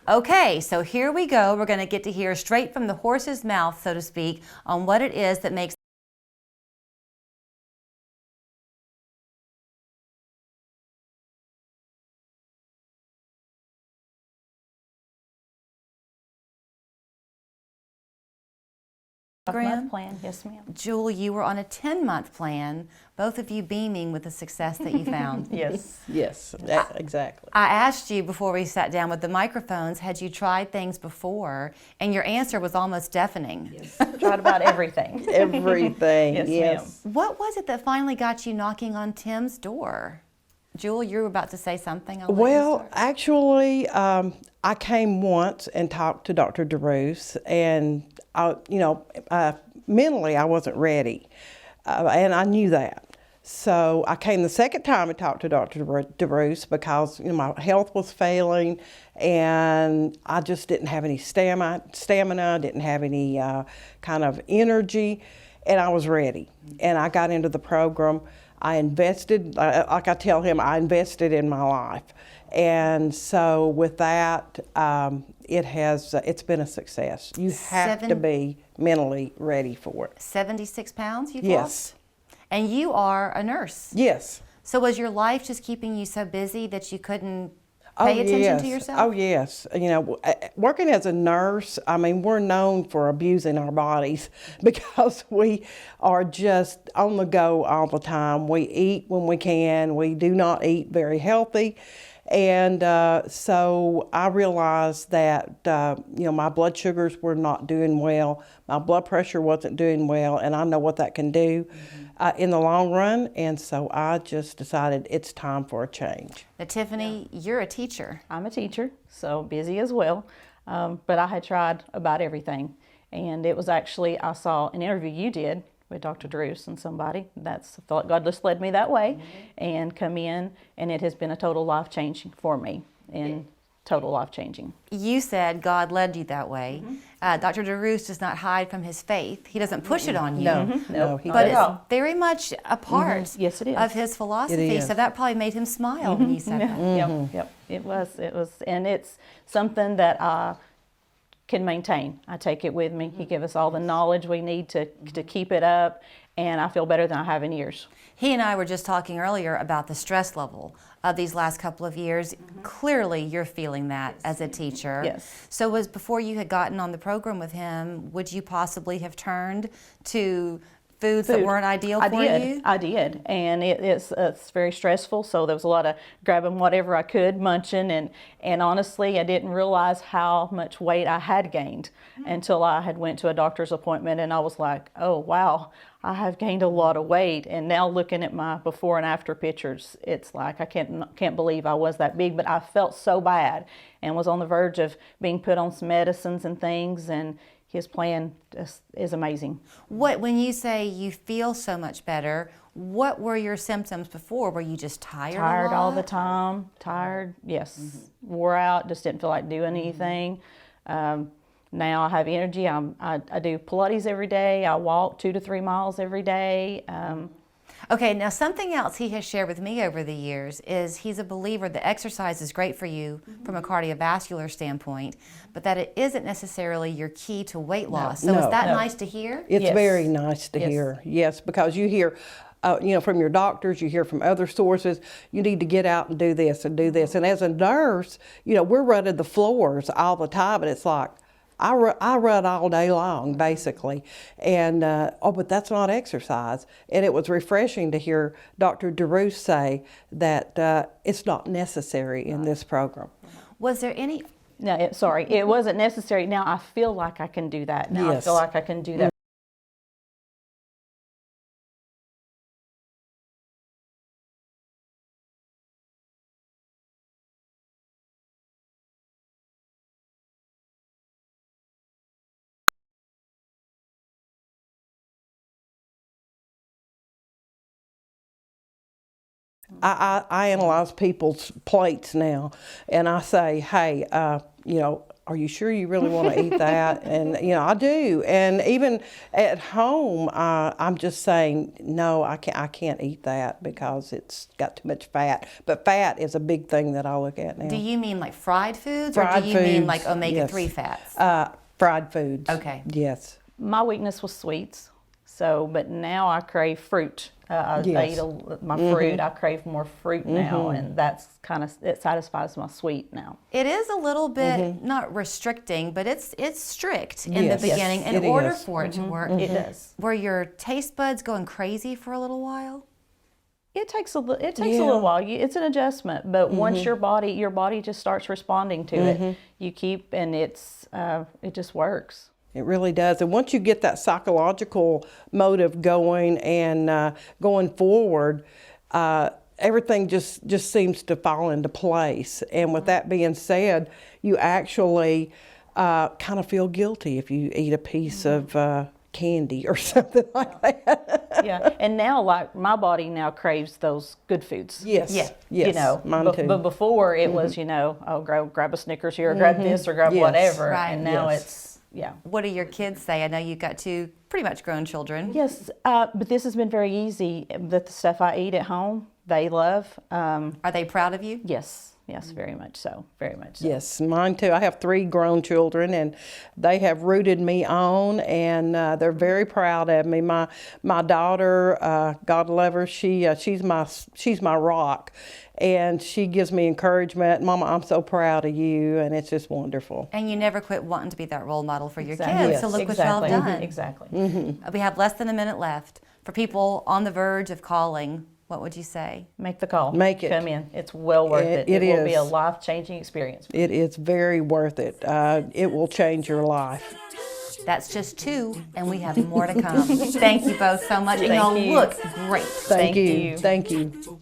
Okay, so here we go. We're going to get to hear straight from the horse's mouth, so to speak, on what it is that makes Month plan, yes ma'am. Jewell, you were on a 10-month plan, both of you beaming with the success that you found. Yes. Yes, exactly. I asked you before we sat down with the microphones, had you tried things before? And your answer was almost deafening. Yes. Tried about everything. Everything, Yes, yes. What was it that finally got you knocking on Tim's door? Jewell, you were about to say something. Well, actually, I came once and talked to Dr. deRoos, and mentally I wasn't ready, and I knew that. So I came the second time and talked to Dr. deRoos because my health was failing, and I just didn't have any stamina, didn't have any kind of energy, and I was ready. And I got into the program. I invested, like I tell him, I invested in my life. And so with that, it's been a success. You have to be mentally ready for it. 76 pounds you've Yes. lost? And you are a nurse. Yes. So was your life just keeping you so busy that you couldn't pay attention to yourself? Oh, yes. Working as a nurse, we're known for abusing our bodies because we are just on the go all the time. We eat when we can. We do not eat very healthy. And so I realized that, my blood sugars were not doing well. My blood pressure wasn't doing well, and I know what that can do in the long run. And so I just decided it's time for a change. Now, Tiffany, you're a teacher. I'm a teacher, so busy as well. But I had tried about everything. And it was actually, I saw an interview you did with Dr. deRoos and somebody. I felt like God just led me that way and come in, and it has been a total life changing for me, and total life changing. You said God led you that way. Dr. deRoos does not hide from his faith. He doesn't push it on you. No, he But doesn't. it's very much a part Yes, it is. of his philosophy. It is. So that probably made him smile when you said that. Yep. It was, and it's something that I can maintain. I take it with me. He gives us all the knowledge we need to keep it up, and I feel better than I have in years. He and I were just talking earlier about the stress level of these last couple of years. Clearly, you're feeling that as a teacher. Yes. So was before you had gotten on the program with him, would you possibly have turned to foods that weren't ideal for you? I did, and it's very stressful. So there was a lot of grabbing whatever I could, munching, and honestly, I didn't realize how much weight I had gained until I had went to a doctor's appointment, and I was like, oh wow, I have gained a lot of weight. And now looking at my before and after pictures, it's like I can't believe I was that big, but I felt so bad and was on the verge of being put on some medicines and things, and his plan is amazing. When you say you feel so much better, what were your symptoms before? Were you just tired? Tired a all lot? the time. Tired, yes. Wore out. Just didn't feel like doing anything. Now I have energy. I do Pilates every day. I walk 2 to 3 miles every day. Okay, now something else he has shared with me over the years is he's a believer that exercise is great for you from a cardiovascular standpoint, but that it isn't necessarily your key to weight loss. So is that nice to hear? It's Yes. very nice to hear, yes, because you hear, from your doctors, you hear from other sources, you need to get out and do this and do this. And as a nurse, we're running the floors all the time, and it's like, I run all day long, basically, and but that's not exercise. And it was refreshing to hear Dr. deRoos say that it's not necessary in this program. Was there any? No, it wasn't necessary. Now I feel like I can do that. Now I Yes. feel like I can do that. I analyze people's plates now, and I say, hey, are you sure you really want to eat that? And, I do. And even at home, I'm just saying, no, I can't eat that because it's got too much fat. But fat is a big thing that I look at now. Do you mean like fried foods, Fried or do you mean foods, like omega-3 yes. fats? Fried foods. Okay. Yes. My weakness was sweets. So, but now I crave fruit. I Yes. eat my fruit. I crave more fruit now, and that's it satisfies my sweet now. It is a little bit not restricting, but it's strict in Yes. the beginning Yes, in it order is. for it to work. It does. Were your taste buds going crazy for a little while? It takes a little while. It's an adjustment, but once your body just starts responding to it, you keep, and it just works. It really does. And once you get that psychological motive going and going forward, everything just seems to fall into place. And with that being said, you actually kind of feel guilty if you eat a piece of candy or something like that. Yeah, and now like my body now craves those good foods. Yes. Yeah. Yes. Mine too. but before it was, grab a Snickers here, or grab this, or grab Yes. whatever. Right. And now Yes. What do your kids say? I know you've got two pretty much grown children. Yes, but this has been very easy. The stuff I eat at home, they love. Are they proud of you? Yes, very much so, very much so. Yes, mine too. I have 3 grown children, and they have rooted me on, and they're very proud of me. My daughter, God love her, she's my rock, and she gives me encouragement. Mama, I'm so proud of you, and it's just wonderful. And you never quit wanting to be that role model for your Exactly. kids. So look what y'all have done. Exactly. We have less than a minute left. For people on the verge of calling, what would you say? Make the call. Make it. Come in. It's well worth it. It will be a is. life-changing experience. It is very worth it. It will change your life. That's just 2, and we have more to come. Thank you both so much. And Thank y'all you. look great. Thank Thank you. Thank you.